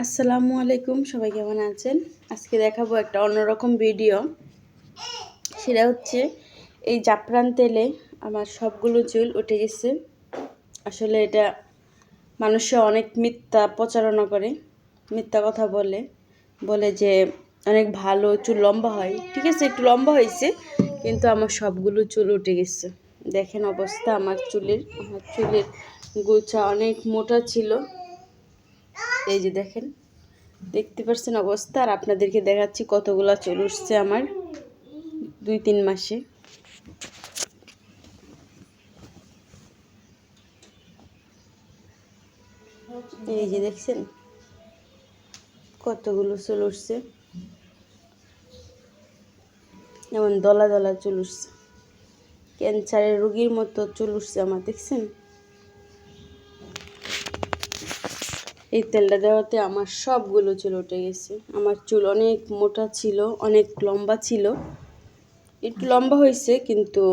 আসসালামু আলাইকুম, সবাই কেমন আছেন? আজকে দেখাবো একটা অন্যরকম ভিডিও। সেটা হচ্ছে এই জাফরান তেলে আমার সবগুলো চুল উঠে গেছে। আসলে এটা মানুষে অনেক মিথ্যা প্রচারণা করে, মিথ্যা কথা বলে যে অনেক ভালো চুল লম্বা হয়। ঠিক আছে, একটু লম্বা হয়েছে, কিন্তু আমার সবগুলো চুল উঠে গেছে। দেখেন অবস্থা আমার চুলের গোছা অনেক মোটা ছিল। এই যে দেখেন, দেখতে পাচ্ছেন অবস্থা। আর আপনাদেরকে দেখাচ্ছি কতগুলা চুল উঠছে আমার 2-3 মাসে। এই যে দেখছেন কতগুলো চুল উঠছে, যেমন দলা দলা চুল উঠছে, ক্যান্সারের রোগীর মতো চুল উঠছে আমার, দেখছেন? এই তেলটা দেওয়াতে আমার সবগুলো চুল উঠে গেছে। আমার চুল অনেক মোটা ছিল, অনেক লম্বা ছিল, একটু লম্বা হয়েছে কিন্তু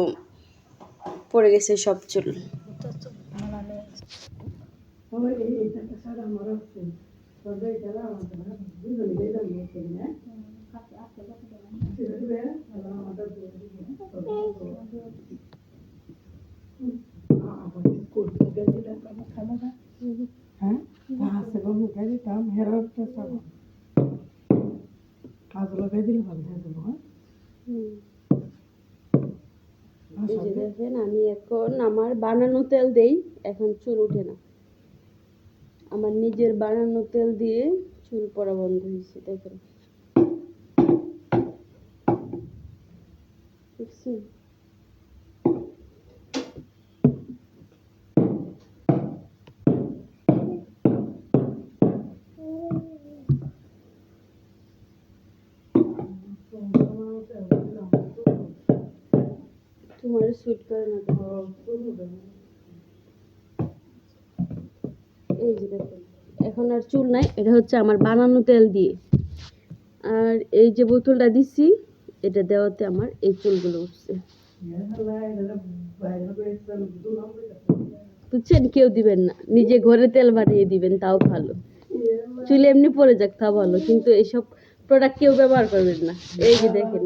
পড়ে গেছে সব চুল। এই যে দেখেন, আমি এখন আমার বানানো তেল দেই, এখন চুল উঠে না। আমার নিজের বানানো তেল দিয়ে চুল পড়া বন্ধ হয়েছে, দেখেন। দেখছেন? তোমার সুইট করে না তো। এই যে দেখেন, এখন আর চুল নাই। এটা হচ্ছে আমার বানানো তেল দিয়ে। আর এই যে বোতলটা দিছি, এটা দেওয়াতে আমার এই চুলগুলো উঠছে। বুঝছেন? কেউ দিবেন না, নিজে ঘরে তেল বানিয়ে দিবেন, তাও ভালো। চুল এমনি পড়ে যাক, তা ভালো, কিন্তু এইসব প্রোডাক্ট কেউ ব্যবহার করবেন না। এই যে দেখেন,